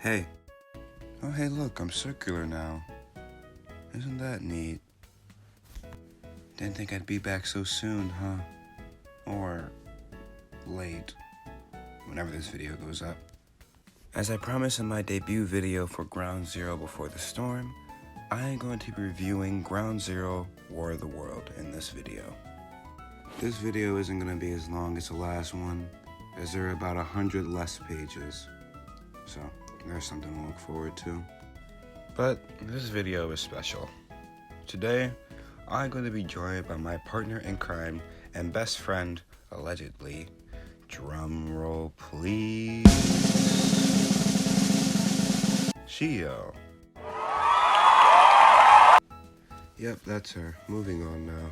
Hey. Oh, hey, look, I'm circular now. Isn't that neat? Didn't think I'd be back so soon, huh? Or late, whenever this video goes up. As I promised in my debut video for Ground Zero Before the Storm, I am going to be reviewing Ground Zero War of the World in this video. This video isn't going to be as long as the last one, as there are about 100 less pages. So, there's something to look forward to. But this video is special. Today, I'm going to be joined by my partner in crime and best friend, allegedly. Drum roll, please. Shio. Yep, that's her. Moving on now.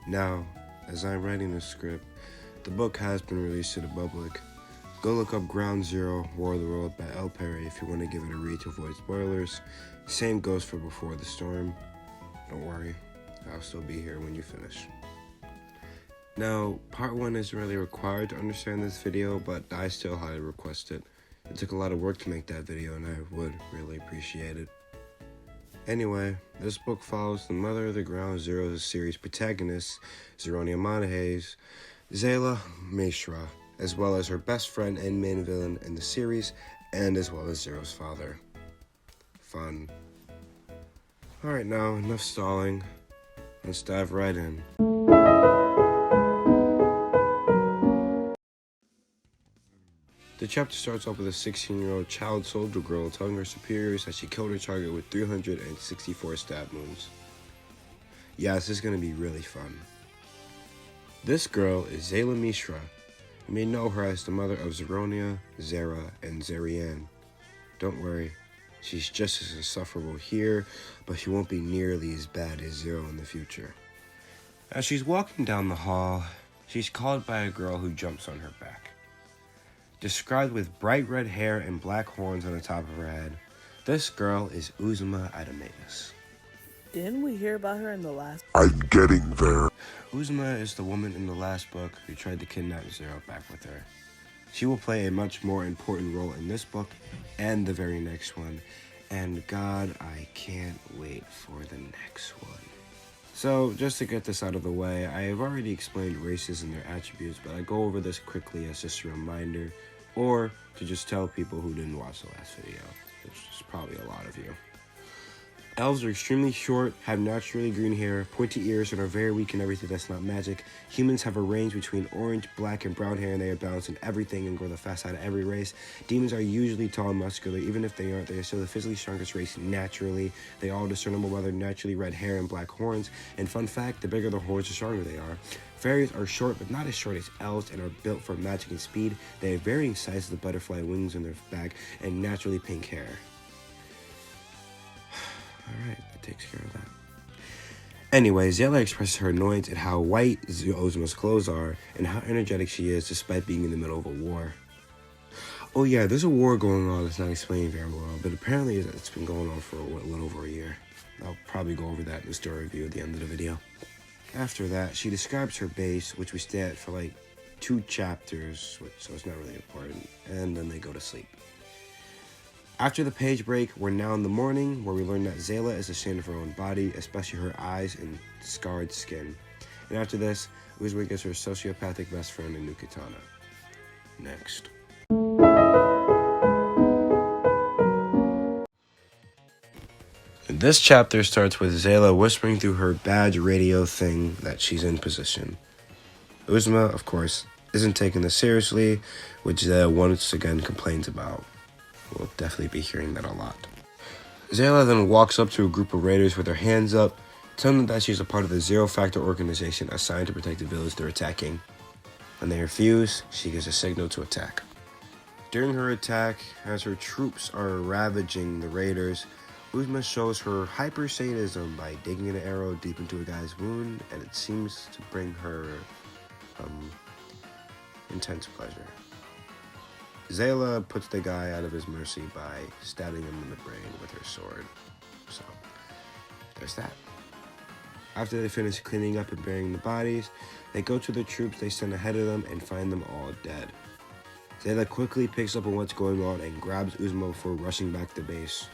Now, as I'm writing the script, the book has been released to the public. Go look up Ground Zero, War of the World by L. Perry if you want to give it a read to avoid spoilers. Same goes for Before the Storm. Don't worry, I'll still be here when you finish. Now, part 1 isn't really required to understand this video, but I still highly request it. It took a lot of work to make that video, and I would really appreciate it. Anyway, this book follows the mother of the Ground Zero series protagonists, Zeronia Monaghan's Zayla Mishra, as well as her best friend and main villain in the series, and as well as Zero's father. Fun. Alright, now, enough stalling. Let's dive right in. The chapter starts off with a 16-year-old child soldier girl telling her superiors that she killed her target with 364 stab wounds. Yeah, this is going to be really fun. This girl is Zayla Mishra. You may know her as the mother of Zeronia, Zara, and Zarian. Don't worry, she's just as insufferable here, but she won't be nearly as bad as Zero in the future. As she's walking down the hall, she's called by a girl who jumps on her back. Described with bright red hair and black horns on the top of her head, this girl is Uzuma Adameus. Didn't we hear about her in the last? I'm getting there. Uzuma is the woman in the last book who tried to kidnap Zero back with her. She will play a much more important role in this book and the very next one, and God, I can't wait for the next one. So, just to get this out of the way, I have already explained races and their attributes, but I go over this quickly as just a reminder, or to just tell people who didn't watch the last video, which is probably a lot of you. Elves are extremely short, have naturally green hair, pointy ears, and are very weak in everything that's not magic. Humans have a range between orange, black, and brown hair, and they are balanced in everything and go the fast side of every race. Demons are usually tall and muscular. Even if they aren't, they are still the physically strongest race naturally. They are all discernible by their naturally red hair and black horns. And fun fact, the bigger the horns, the stronger they are. Fairies are short, but not as short as elves, and are built for magic and speed. They have varying sizes of butterfly wings on their back and naturally pink hair. Alright, that takes care of that. Anyway, Zayla expresses her annoyance at how white Uzuma's clothes are and how energetic she is despite being in the middle of a war. Oh yeah, there's a war going on that's not explained very well, but apparently it's been going on for a little over a year. I'll probably go over that in the story review at the end of the video. After that, she describes her base, which we stay at for like 2 chapters, so it's not really important, and then they go to sleep. After the page break, we're now in the morning, where we learn that Zayla is ashamed of her own body, especially her eyes and scarred skin. And after this, Uzuma gets her sociopathic best friend, a new katana. Next. This chapter starts with Zayla whispering through her badge radio thing that she's in position. Uzuma, of course, isn't taking this seriously, which Zayla once again complains about. We'll definitely be hearing that a lot. Zayla then walks up to a group of raiders with her hands up, telling them that she's a part of the Zero Factor organization assigned to protect the village they're attacking. When they refuse, she gives a signal to attack. During her attack, as her troops are ravaging the raiders, Uzuma shows her hyper sadism by digging an arrow deep into a guy's wound, and it seems to bring her intense pleasure. Zayla puts the guy out of his mercy by stabbing him in the brain with her sword. So, there's that. After they finish cleaning up and burying the bodies, they go to the troops they send ahead of them and find them all dead. Zayla quickly picks up on what's going on and grabs Uzma before rushing back to base.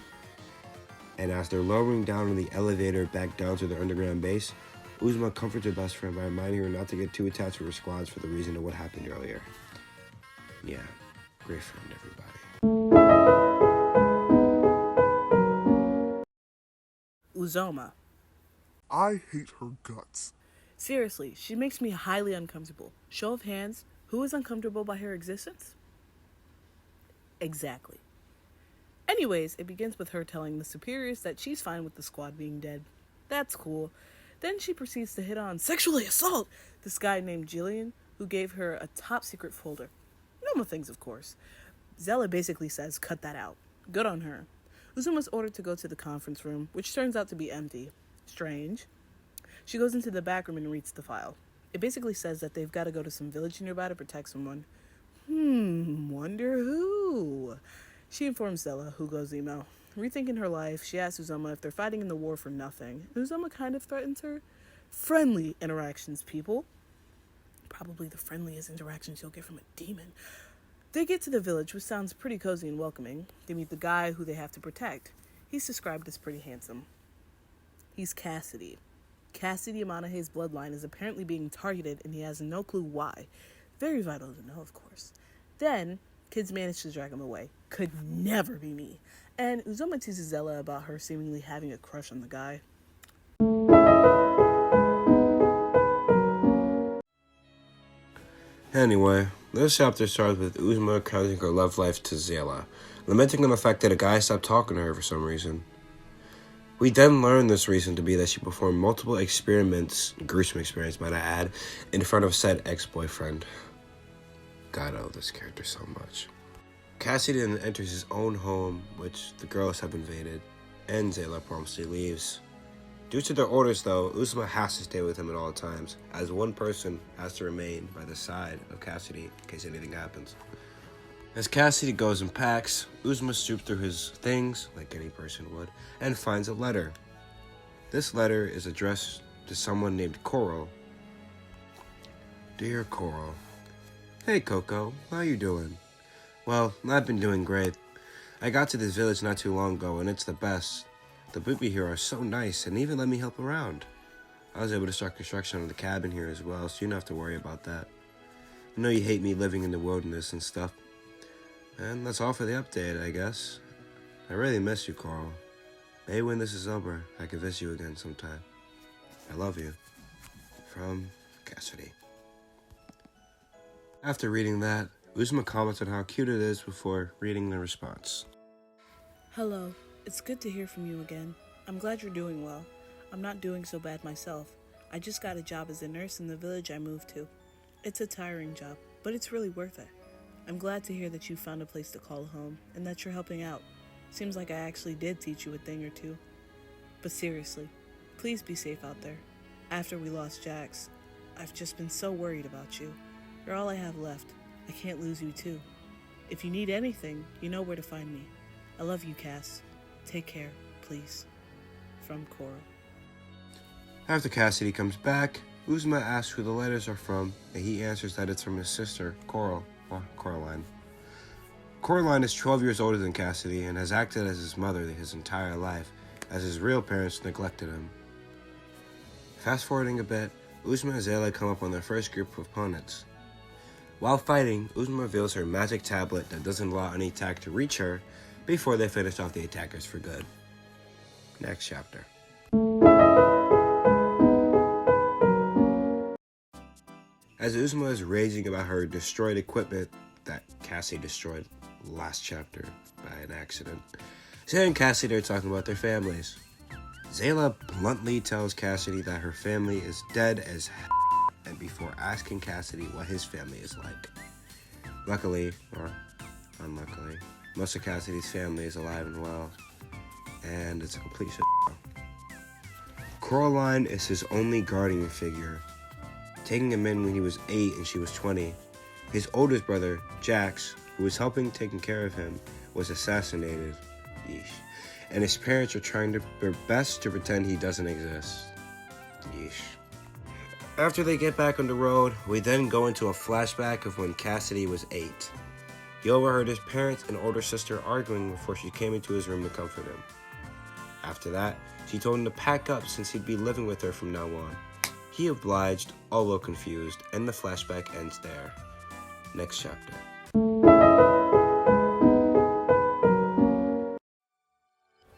And as they're lowering down in the elevator back down to their underground base, Uzma comforts her best friend by reminding her not to get too attached to her squads for the reason of what happened earlier. Yeah, great friend, everybody. Uzoma. I hate her guts. Seriously, she makes me highly uncomfortable. Show of hands, who is uncomfortable by her existence? Exactly. Anyways, it begins with her telling the superiors that she's fine with the squad being dead. That's cool. Then she proceeds to hit on sexually assault this guy named Jillian, who gave her a top secret folder. Normal things, of course. Zella basically says, cut that out. Good on her. Uzuma's ordered to go to the conference room, which turns out to be empty. Strange. She goes into the back room and reads the file. It basically says that they've got to go to some village nearby to protect someone. Wonder who? She informs Zella, who goes emo. Rethinking her life, she asks Uzoma if they're fighting in the war for nothing. Uzoma kind of threatens her. Friendly interactions, people. Probably the friendliest interactions you'll get from a demon. They get to the village, which sounds pretty cozy and welcoming. They meet the guy who they have to protect. He's described as pretty handsome. He's Cassidy. Cassidy Amanahe's bloodline is apparently being targeted, and he has no clue why. Very vital to know, of course. Then, kids manage to drag him away. Could never be me. And Uzoma teases Zella about her seemingly having a crush on the guy. Anyway, this chapter starts with Uzma recounting her love life to Zayla, lamenting on the fact that a guy stopped talking to her for some reason. We then learn this reason to be that she performed multiple experiments, gruesome experiments might I add, in front of said ex-boyfriend. God, I owe this character so much. Cassidy then enters his own home, which the girls have invaded, and Zayla promptly leaves. Due to their orders, though, Uzma has to stay with him at all times, as one person has to remain by the side of Cassidy in case anything happens. As Cassidy goes and packs, Uzma stoops through his things, like any person would, and finds a letter. This letter is addressed to someone named Coral. Dear Coral. Hey Coco, how you doing? Well, I've been doing great. I got to this village not too long ago, and it's the best. The people here are so nice, and even let me help around. I was able to start construction on the cabin here as well, so you don't have to worry about that. I know you hate me living in the wilderness and stuff. And that's all for the update, I guess. I really miss you, Coral. Maybe when this is over, I can visit you again sometime. I love you. From Cassidy. After reading that, Uzma comments on how cute it is before reading the response. Hello. It's good to hear from you again. I'm glad you're doing well. I'm not doing so bad myself. I just got a job as a nurse in the village I moved to. It's a tiring job, but it's really worth it. I'm glad to hear that you found a place to call home and that you're helping out. Seems like I actually did teach you a thing or two. But seriously, please be safe out there. After we lost Jax, I've just been so worried about you. You're all I have left. I can't lose you too. If you need anything, you know where to find me. I love you, Cass. Take care, please. From Coral. After Cassidy comes back, Uzma asks who the letters are from, and he answers that it's from his sister, Coral, or Coraline. Coraline is 12 years older than Cassidy and has acted as his mother his entire life, as his real parents neglected him. Fast forwarding a bit, Uzma and Zayla come up on their first group of opponents. While fighting, Uzma reveals her magic tablet that doesn't allow any attack to reach her before they finish off the attackers for good. Next chapter. As Uzma is raging about her destroyed equipment that Cassie destroyed last chapter by an accident, Zayla and Cassidy are talking about their families. Zayla bluntly tells Cassidy that her family is dead as and before asking Cassidy what his family is like. Luckily, or unluckily, most of Cassidy's family is alive and well, and it's a complete shit show. Coraline is his only guardian figure, taking him in when he was 8 and she was 20. His oldest brother, Jax, who was helping taking care of him, was assassinated. Yeesh. And his parents are trying their best to pretend he doesn't exist. Yeesh. After they get back on the road, we then go into a flashback of when Cassidy was 8. He overheard his parents and older sister arguing before she came into his room to comfort him. After that, she told him to pack up since he'd be living with her from now on. He obliged, although confused, and the flashback ends there. Next chapter.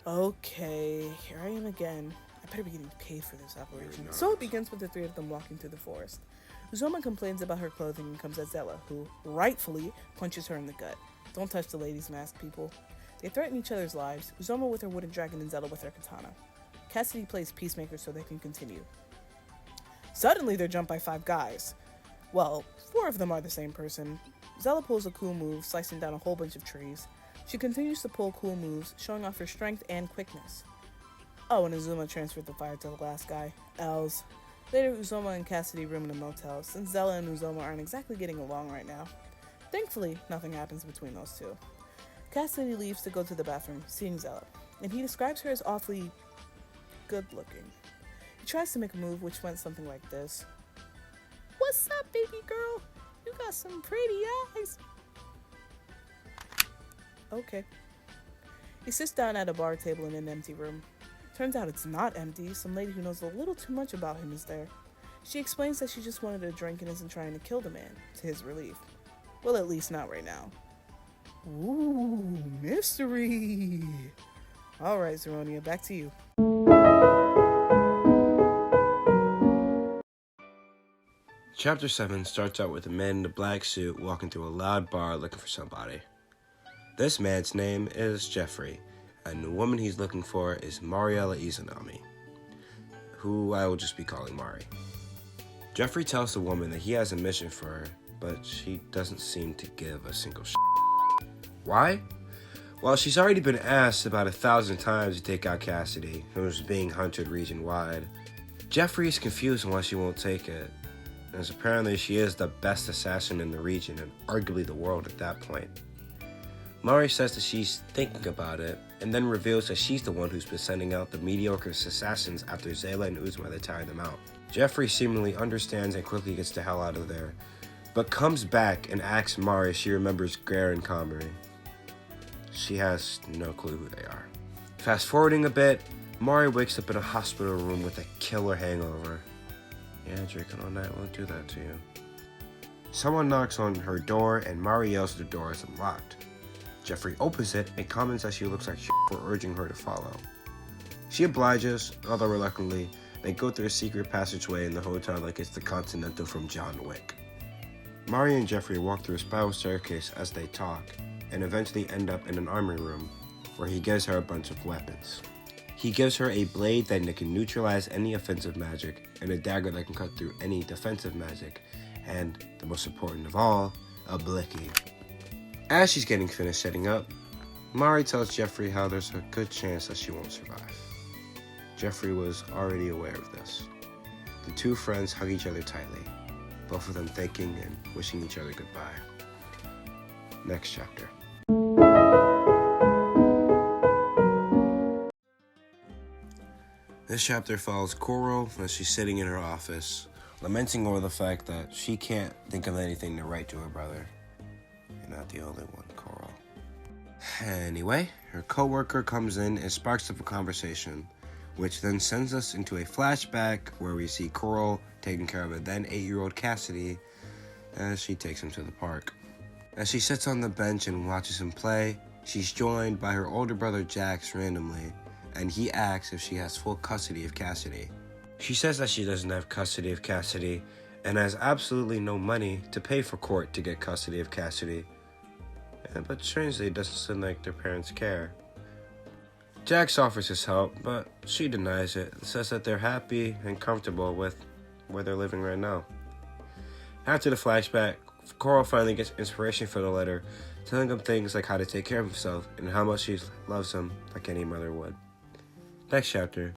Okay, here I am again. I better be getting paid for this operation. So it begins with the three of them walking through the forest. Uzoma complains about her clothing and comes at Zella, who, rightfully, punches her in the gut. Don't touch the lady's mask, people. They threaten each other's lives, Uzoma with her wooden dragon and Zella with her katana. Cassidy plays peacemaker so they can continue. Suddenly they're jumped by 5 guys. Well, 4 of them are the same person. Zella pulls a cool move, slicing down a whole bunch of trees. She continues to pull cool moves, showing off her strength and quickness. Oh, and Uzuma transferred the fire to the last guy. L's. Later, Uzoma and Cassidy room in a motel, since Zella and Uzoma aren't exactly getting along right now. Thankfully, nothing happens between those two. Cassidy leaves to go to the bathroom, seeing Zella, and he describes her as awfully good-looking. He tries to make a move which went something like this. "What's up, baby girl? You got some pretty eyes." Okay. He sits down at a bar table in an empty room. Turns out it's not empty. Some lady who knows a little too much about him is there. She explains that she just wanted a drink and isn't trying to kill the man, to his relief. Well, at least not right now. Ooh, mystery. Alright, Zeronia, back to you. Chapter 7 starts out with a man in a black suit walking through a loud bar looking for somebody. This man's name is Jeffrey, and the woman he's looking for is Mariella Izanami, who I will just be calling Mari. Jeffrey tells the woman that he has a mission for her, but she doesn't seem to give a single shit. Why? Well, she's already been asked about 1,000 times to take out Cassidy, who's being hunted region-wide. Jeffrey is confused on why she won't take it, as apparently she is the best assassin in the region and arguably the world at that point. Mari says that she's thinking about it, and then reveals that she's the one who's been sending out the mediocre assassins after Zayla and Uzma to tire them out. Jeffrey seemingly understands and quickly gets the hell out of there, but comes back and asks Mari if she remembers Greer and Comrie. She has no clue who they are. Fast forwarding a bit, Mari wakes up in a hospital room with a killer hangover. Yeah, drinking all night won't do that to you. Someone knocks on her door and Mari yells the door is unlocked. Jeffrey opens it and comments that she looks like shit for urging her to follow. She obliges, although reluctantly. They go through a secret passageway in the hotel like it's the Continental from John Wick. Mari and Jeffrey walk through a spiral staircase as they talk, and eventually end up in an armory room, where he gives her a bunch of weapons. He gives her a blade that can neutralize any offensive magic, and a dagger that can cut through any defensive magic, and, the most important of all, a blicky. As she's getting finished setting up, Mari tells Jeffrey how there's a good chance that she won't survive. Jeffrey was already aware of this. The two friends hug each other tightly, both of them thanking and wishing each other goodbye. Next chapter. This chapter follows Coral as she's sitting in her office, lamenting over the fact that she can't think of anything to write to her brother. You're not the only one, Coral. Anyway, her coworker comes in and sparks up a conversation, which then sends us into a flashback where we see Coral taking care of a then 8-year-old Cassidy as she takes him to the park. As she sits on the bench and watches him play, she's joined by her older brother Jax randomly, and he asks if she has full custody of Cassidy. She says that she doesn't have custody of Cassidy and has absolutely no money to pay for court to get custody of Cassidy. But strangely, it doesn't seem like their parents care. Jax offers his help, but she denies it and says that they're happy and comfortable with where they're living right now. After the flashback, Coral finally gets inspiration for the letter, telling him things like how to take care of himself and how much she loves him like any mother would. Next chapter.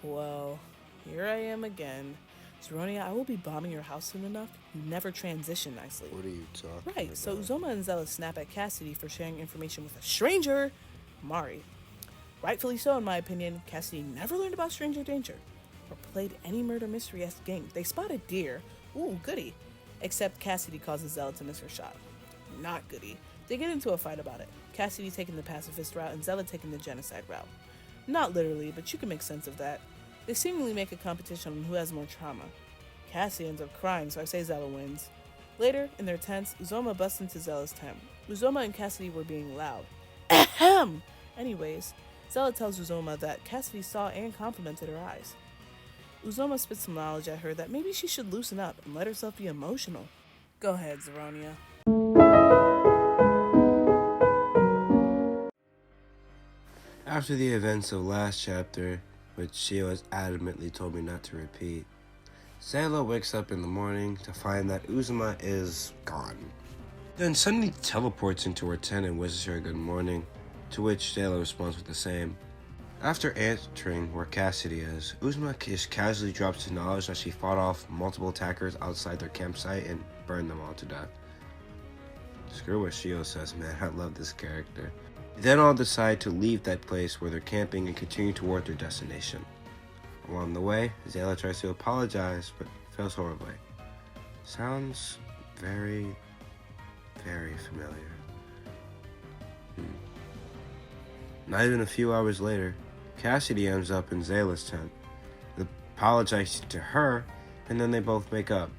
Well, here I am again. Zeronia, I will be bombing your house soon enough. You never transition nicely. What are you talking about? Right, so Uzoma and Zella snap at Cassidy for sharing information with a stranger, Mari. Rightfully so, in my opinion. Cassidy never learned about stranger danger. or played any murder mystery-esque game, they spot a deer. Ooh, goody. Except Cassidy causes Zella to miss her shot. Not goody. They get into a fight about it. Cassidy taking the pacifist route and Zella taking the genocide route. Not literally, but you can make sense of that. They seemingly make a competition on who has more trauma. Cassie ends up crying, so I say Zella wins. Later, in their tents, Uzoma busts into Zella's tent. Uzoma and Cassidy were being loud. Ahem! Anyways, Zella tells Uzoma that Cassidy saw and complimented her eyes. Uzoma spits some knowledge at her that maybe she should loosen up and let herself be emotional. Go ahead, Zeronia. After the events of last chapter, which Shio has adamantly told me not to repeat, Zayla wakes up in the morning to find that Uzuma is gone. Then suddenly teleports into her tent and wishes her good morning, to which Zayla responds with the same. After entering where Cassidy is, Uzuma just casually drops the knowledge that she fought off multiple attackers outside their campsite and burned them all to death. Screw what Shio says, man, I love this character. They then all decide to leave that place where they're camping and continue toward their destination. Along the way, Zayla tries to apologize, but fails horribly. Sounds very, very familiar. Not even a few hours later, Cassidy ends up in Zayla's tent, apologizes to her, and then they both make up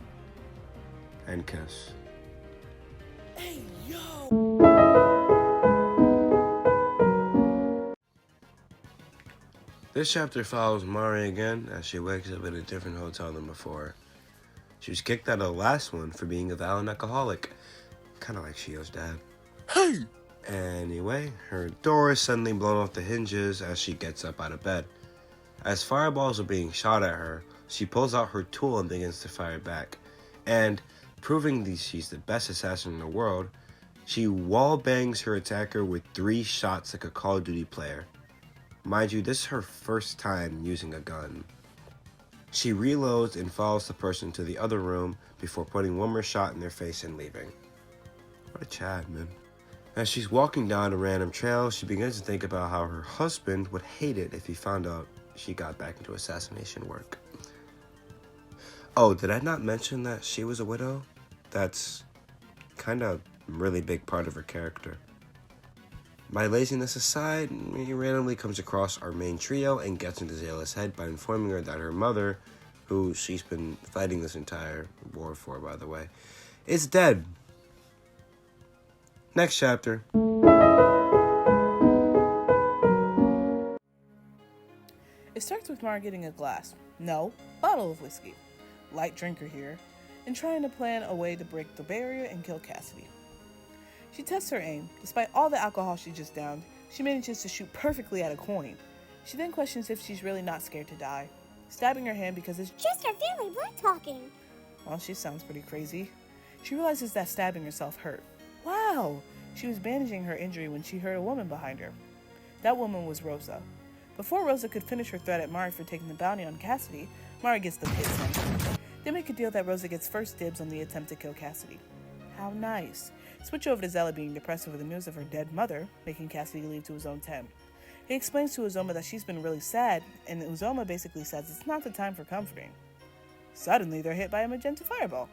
and kiss. Hey, yo! This chapter follows Mari again as she wakes up in a different hotel than before. She was kicked out of the last one for being a violent alcoholic, kind of like Shio's dad. Hey! Anyway, her door is suddenly blown off the hinges as she gets up out of bed. As fireballs are being shot at her, she pulls out her tool and begins to fire back. And, proving that she's the best assassin in the world, she wall-bangs her attacker with 3 shots like a Call of Duty player. Mind you, this is her first time using a gun. She reloads and follows the person to the other room before putting one more shot in their face and leaving. What a Chad, man. As she's walking down a random trail, she begins to think about how her husband would hate it if he found out she got back into assassination work. Oh, did I not mention that she was a widow? That's kind of a really big part of her character. My laziness aside, he randomly comes across our main trio and gets into Zayla's head by informing her that her mother, who she's been fighting this entire war for, by the way, is dead. Next chapter. It starts with Mara getting a bottle of whiskey, light drinker here, and trying to plan a way to break the barrier and kill Cassidy. She tests her aim. Despite all the alcohol she just downed, she manages to shoot perfectly at a coin. She then questions if she's really not scared to die, stabbing her hand because it's just our family blood talking. Well, she sounds pretty crazy. She realizes that stabbing herself hurt. Wow! She was bandaging her injury when she heard a woman behind her. That woman was Rosa. Before Rosa could finish her threat at Mari for taking the bounty on Cassidy, Mari gets the pits in. They make a deal that Rosa gets first dibs on the attempt to kill Cassidy. How nice. Switch over to Zella being depressed over the news of her dead mother, making Cassidy leave to his own tent. He explains to Uzoma that she's been really sad, and Uzoma basically says it's not the time for comforting. Suddenly, they're hit by a magenta fireball.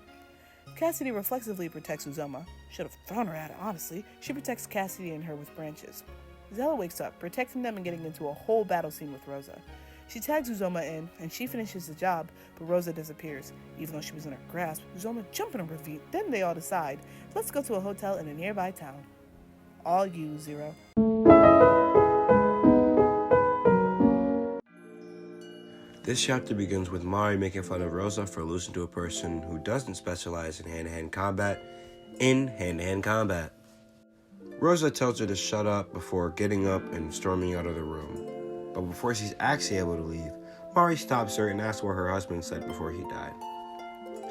Cassidy reflexively protects Uzoma. Should have thrown her at it, honestly. She protects Cassidy and her with branches. Zella wakes up, protecting them and getting into a whole battle scene with Rosa. She tags Uzoma in, and she finishes the job, but Rosa disappears. Even though she was in her grasp, Uzoma jumps on her feet. Then they all decide, let's go to a hotel in a nearby town. All you, Zero. This chapter begins with Mari making fun of Rosa for losing to a person who doesn't specialize in hand-to-hand combat. Rosa tells her to shut up before getting up and storming out of the room. But before she's actually able to leave, Mari stops her and asks what her husband said before he died.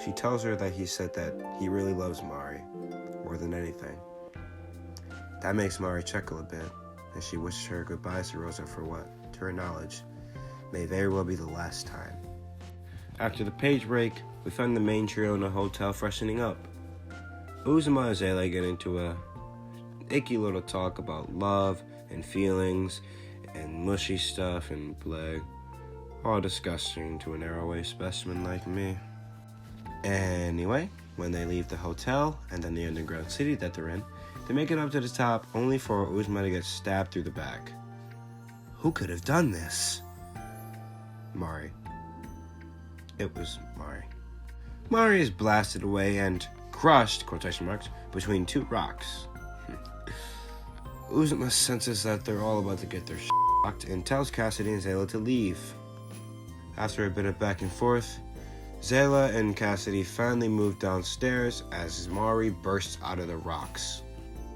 She tells her that he said that he really loves Mari, more than anything. That makes Mari chuckle a bit, and she wishes her goodbyes to Rosa for what, to her knowledge, may very well be the last time. After the page break, we find the main trio in a hotel freshening up. Uzuma and Zayla get into a icky little talk about love and feelings and mushy stuff and play. All disgusting to an airway specimen like me. Anyway, when they leave the hotel and then the underground city that they're in, they make it up to the top only for Uzuma to get stabbed through the back. Who could have done this? Mari. It was Mari. Mari is blasted away and crushed, quotation marks, between two rocks. Uzuma senses that they're all about to get their locked and tells Cassidy and Zayla to leave. After a bit of back and forth, Zayla and Cassidy finally move downstairs as Mari bursts out of the rocks.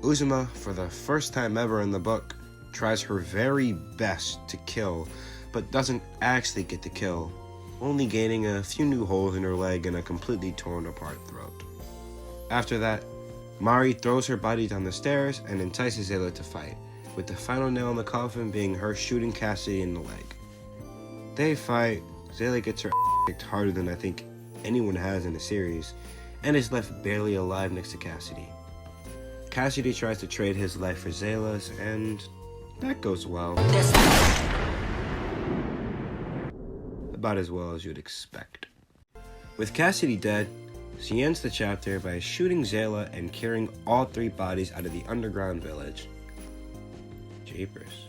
Uzuma, for the first time ever in the book, tries her very best to kill, but doesn't actually get the kill, only gaining a few new holes in her leg and a completely torn apart throat. After that, Mari throws her body down the stairs and entices Zayla to fight, with the final nail in the coffin being her shooting Cassidy in the leg. They fight, Zayla gets her kicked harder than I think anyone has in the series, and is left barely alive next to Cassidy. Cassidy tries to trade his life for Zayla's, and that goes well. About as well as you'd expect. With Cassidy dead, she ends the chapter by shooting Zayla and carrying all three bodies out of the underground village. Jeepers.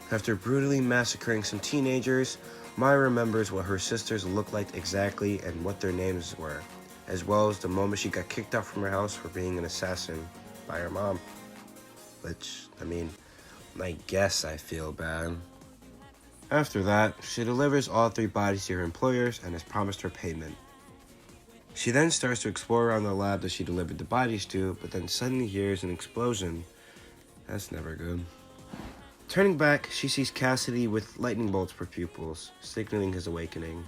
After brutally massacring some teenagers, Maya remembers what her sisters looked like exactly and what their names were, as well as the moment she got kicked out from her house for being an assassin by her mom. Which, I guess I feel bad. After that, she delivers all three bodies to her employers and is promised her payment. She then starts to explore around the lab that she delivered the bodies to, but then suddenly hears an explosion. That's never good. Turning back, she sees Cassidy with lightning bolts for pupils, signaling his awakening.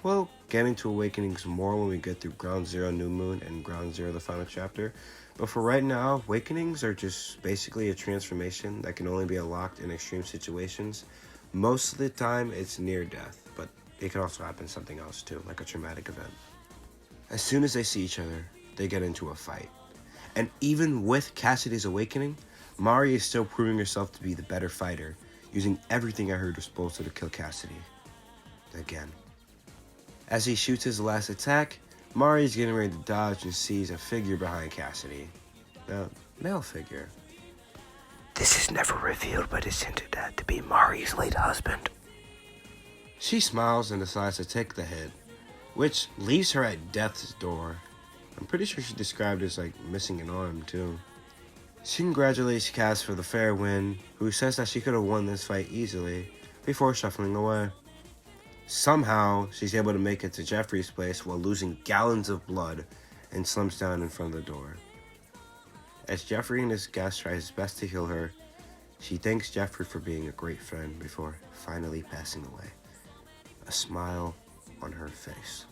We'll get into awakenings more when we get through Ground Zero New Moon and Ground Zero the final chapter, but for right now, awakenings are just basically a transformation that can only be unlocked in extreme situations. Most of the time, it's near death, but it can also happen something else too, like a traumatic event. As soon as they see each other, they get into a fight. And even with Cassidy's awakening, Mari is still proving herself to be the better fighter, using everything at her disposal to kill Cassidy. Again. As he shoots his last attack, Mari is getting ready to dodge and sees a figure behind Cassidy. A male figure. This is never revealed, but is hinted at to be Mari's late husband. She smiles and decides to take the hit, which leaves her at death's door. I'm pretty sure she described it as missing an arm too. She congratulates Cass for the fair win, who says that she could have won this fight easily, before shuffling away. Somehow, she's able to make it to Jeffrey's place while losing gallons of blood and slumps down in front of the door. As Jeffrey and his guest try his best to heal her, she thanks Jeffrey for being a great friend before finally passing away. A smile on her face.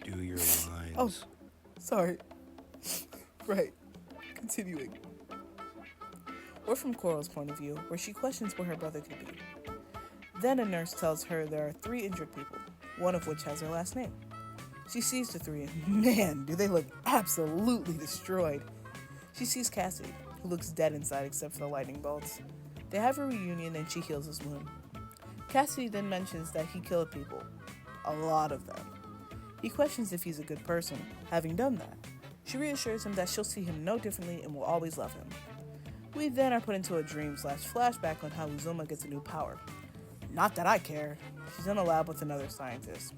Do your lines. Oh, sorry. Right. Continuing. We're from Coral's point of view, where she questions where her brother could be. Then a nurse tells her there are 3 injured people, one of which has her last name. She sees the 3 and man, do they look absolutely destroyed. She sees Cassidy, who looks dead inside except for the lightning bolts. They have a reunion and she heals his wound. Cassidy then mentions that he killed people. A lot of them. He questions if he's a good person, having done that. She reassures him that she'll see him no differently and will always love him. We then are put into a dream/flashback on how Uzuma gets a new power. Not that I care. She's in a lab with another scientist.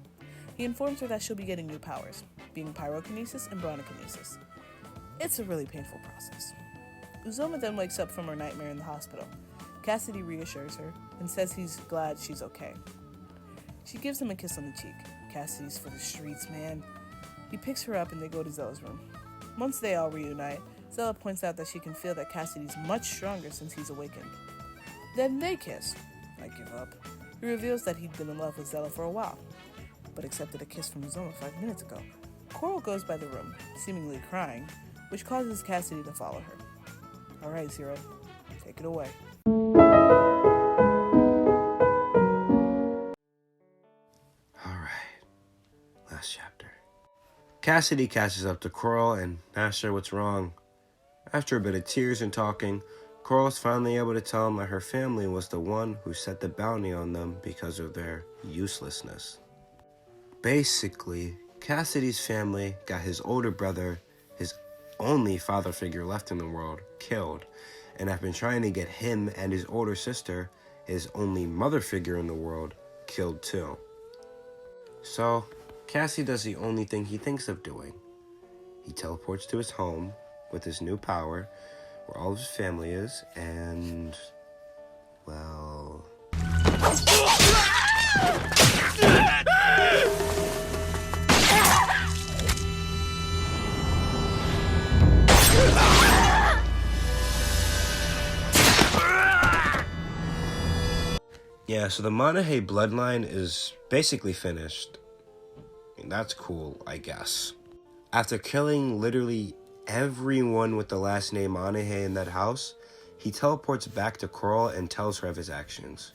He informs her that she'll be getting new powers, being pyrokinesis and brontokinesis. It's a really painful process. Uzuma then wakes up from her nightmare in the hospital. Cassidy reassures her and says he's glad she's okay. She gives him a kiss on the cheek. Cassidy's for the streets, man. He picks her up and they go to Zella's room. Once they all reunite, Zella points out that she can feel that Cassidy's much stronger since he's awakened. Then they kiss. I give up. He reveals that he'd been in love with Zella for a while, but accepted a kiss from Uzuma 5 minutes ago. Coral goes by the room, seemingly crying, which causes Cassidy to follow her. Alright, Zero, take it away. Alright, last Cassidy catches up to Coral and asks her what's wrong. After a bit of tears and talking, Coral's finally able to tell him that her family was the one who set the bounty on them because of their uselessness. Basically, Cassidy's family got his older brother, his only father figure left in the world, killed, and have been trying to get him and his older sister, his only mother figure in the world, killed too. So, Cassidy does the only thing he thinks of doing. He teleports to his home with his new power, where all of his family is, and, well... Yeah, so the Monaghan bloodline is basically finished. And that's cool, I guess. After killing literally everyone with the last name Monaghan in that house, he teleports back to Coral and tells her of his actions.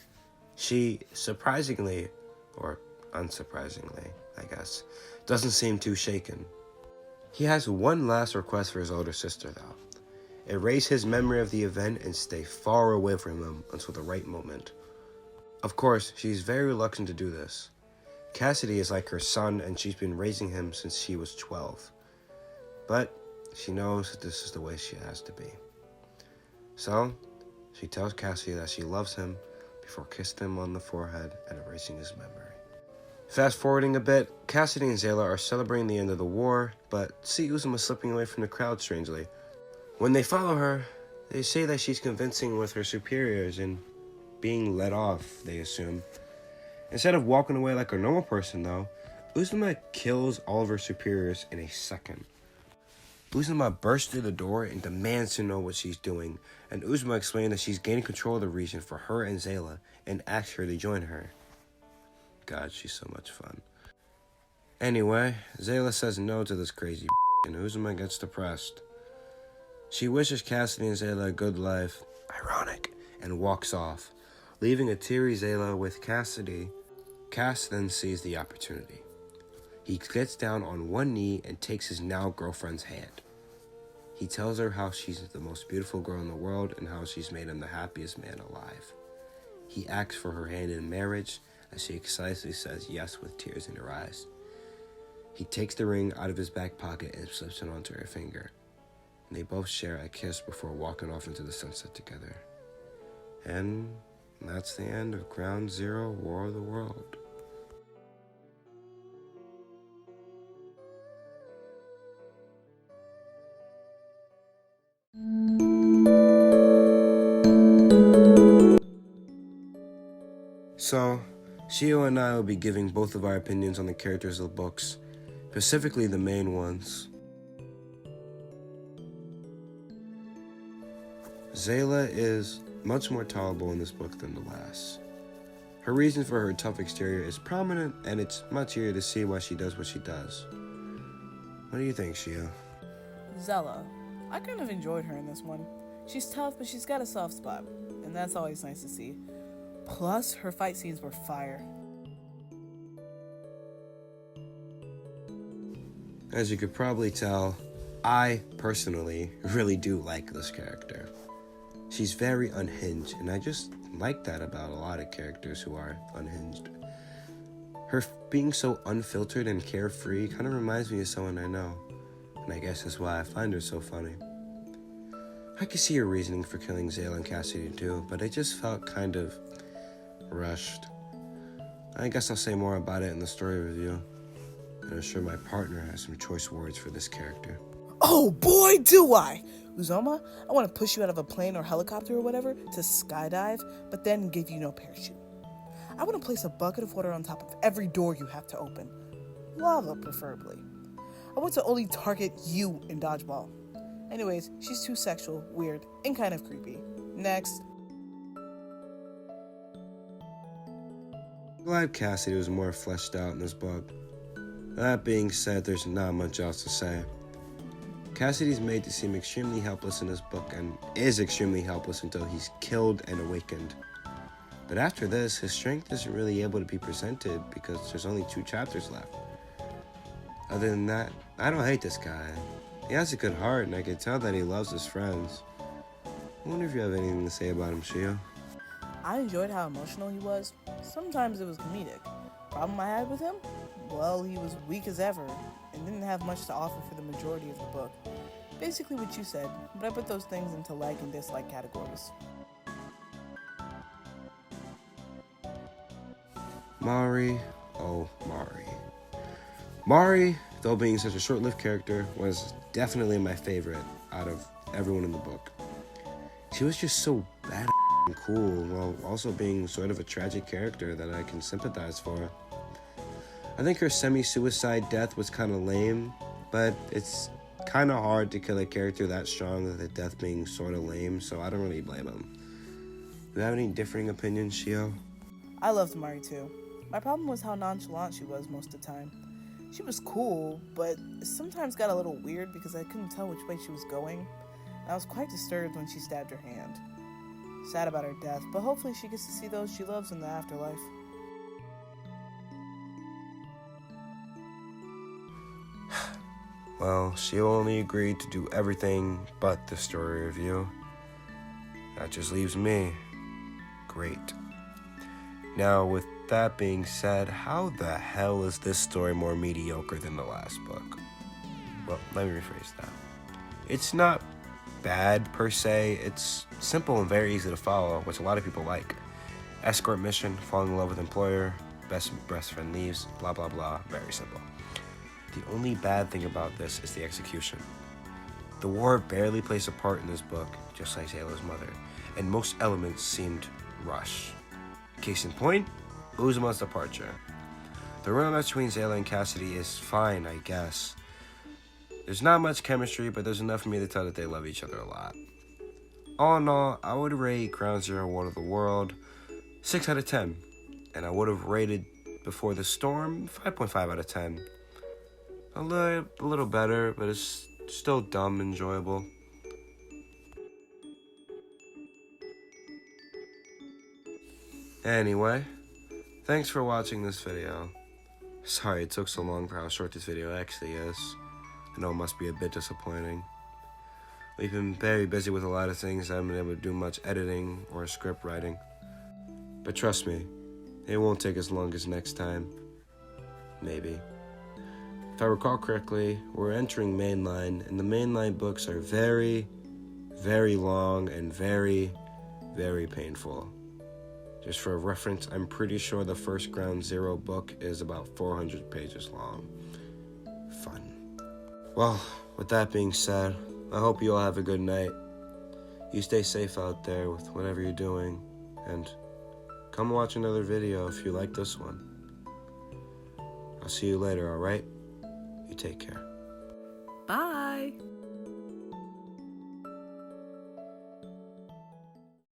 She, surprisingly, or unsurprisingly, I guess, doesn't seem too shaken. He has one last request for his older sister, though. Erase his memory of the event and stay far away from him until the right moment. Of course, she's very reluctant to do this. Cassidy is like her son, and she's been raising him since she was 12. But she knows that this is the way she has to be. So, she tells Cassidy that she loves him before kissing him on the forehead and erasing his memory. Fast forwarding a bit, Cassidy and Zayla are celebrating the end of the war, but see Uzuma slipping away from the crowd strangely. When they follow her, they say that she's convincing with her superiors and being let off, they assume. Instead of walking away like a normal person, though, Uzuma kills all of her superiors in a second. Uzuma bursts through the door and demands to know what she's doing, and Uzuma explains that she's gaining control of the region for her and Zayla, and asks her to join her. God, she's so much fun. Anyway, Zayla says no to this crazy and Uzuma gets depressed. She wishes Cassidy and Zayla a good life, ironic, and walks off, leaving a teary Zayla with Cassidy. Cass then sees the opportunity. He gets down on one knee and takes his now girlfriend's hand. He tells her how she's the most beautiful girl in the world and how she's made him the happiest man alive. He asks for her hand in marriage, as she excitedly says yes with tears in her eyes. He takes the ring out of his back pocket and slips it onto her finger. And they both share a kiss before walking off into the sunset together. And that's the end of Ground Zero War of the World. So, Shio and I will be giving both of our opinions on the characters of the books, specifically the main ones. Zayla is much more tolerable in this book than the last. Her reason for her tough exterior is prominent, and it's much easier to see why she does what she does. What do you think, Shio? Zella. I kind of enjoyed her in this one. She's tough, but she's got a soft spot, and that's always nice to see. Plus, her fight scenes were fire. As you could probably tell, I personally really do like this character. She's very unhinged, and I just like that about a lot of characters who are unhinged. Her being so unfiltered and carefree kind of reminds me of someone I know, and I guess that's why I find her so funny. I could see her reasoning for killing Zayla and Cassidy too, but it just felt kind of rushed. I guess I'll say more about it in the story review, and I'm sure my partner has some choice words for this character. Oh boy, do I! Uzoma, I want to push you out of a plane or helicopter or whatever to skydive, but then give you no parachute. I want to place a bucket of water on top of every door you have to open. Lava, preferably. I want to only target you in dodgeball. Anyways, she's too sexual, weird, and kind of creepy. Next. Glad Cassidy was more fleshed out in this book. That being said, there's not much else to say. Cassidy's made to seem extremely helpless in this book and is extremely helpless until he's killed and awakened. But after this, his strength isn't really able to be presented because there's only 2 chapters left. Other than that, I don't hate this guy. He has a good heart, and I can tell that he loves his friends. I wonder if you have anything to say about him, Shio. I enjoyed how emotional he was. Sometimes it was comedic. Problem I had with him? Well, he was weak as ever and didn't have much to offer for the majority of the book. Basically what you said, but I put those things into like and dislike categories. Mari, oh Mari. Mari, though being such a short-lived character, was definitely my favorite out of everyone in the book. She was just so bad and cool, while also being sort of a tragic character that I can sympathize for. I think her semi-suicide death was kind of lame, but it's kind of hard to kill a character that strong with the death being sort of lame, so I don't really blame him. Do you have any differing opinions, Shio? I loved Mari too. My problem was how nonchalant she was most of the time. She was cool, but sometimes got a little weird because I couldn't tell which way she was going. And I was quite disturbed when she stabbed her hand. Sad about her death, but hopefully she gets to see those she loves in the afterlife. Well, she only agreed to do everything but the story review. That just leaves me. Great. Now, with that being said, how the hell is this story more mediocre than the last book? Well, let me rephrase that. It's not bad per se, it's simple and very easy to follow, which a lot of people like. Escort mission, falling in love with employer, best friend leaves, blah blah blah, very simple. The only bad thing about this is the execution. The war barely plays a part in this book, just like Zayla's mother, and most elements seemed rushed. Case in point, Uzuma's departure. The romance between Zayla and Cassidy is fine, I guess. There's not much chemistry, but there's enough for me to tell that they love each other a lot. All in all, I would rate Ground Zero War of the World 6 out of 10, and I would have rated Before the Storm 5.5 out of 10. A little better, but it's still dumb enjoyable. Anyway, thanks for watching this video. Sorry it took so long for how short this video actually is. I know it must be a bit disappointing. We've been very busy with a lot of things. I haven't been able to do much editing or script writing. But trust me, it won't take as long as next time. Maybe. If I recall correctly, we're entering mainline, and the mainline books are very, very long and very, very painful. Just for reference, I'm pretty sure the first Ground Zero book is about 400 pages long. Fun. Well, with that being said, I hope you all have a good night. You stay safe out there with whatever you're doing, and come watch another video if you like this one. I'll see you later, alright? You take care. Bye!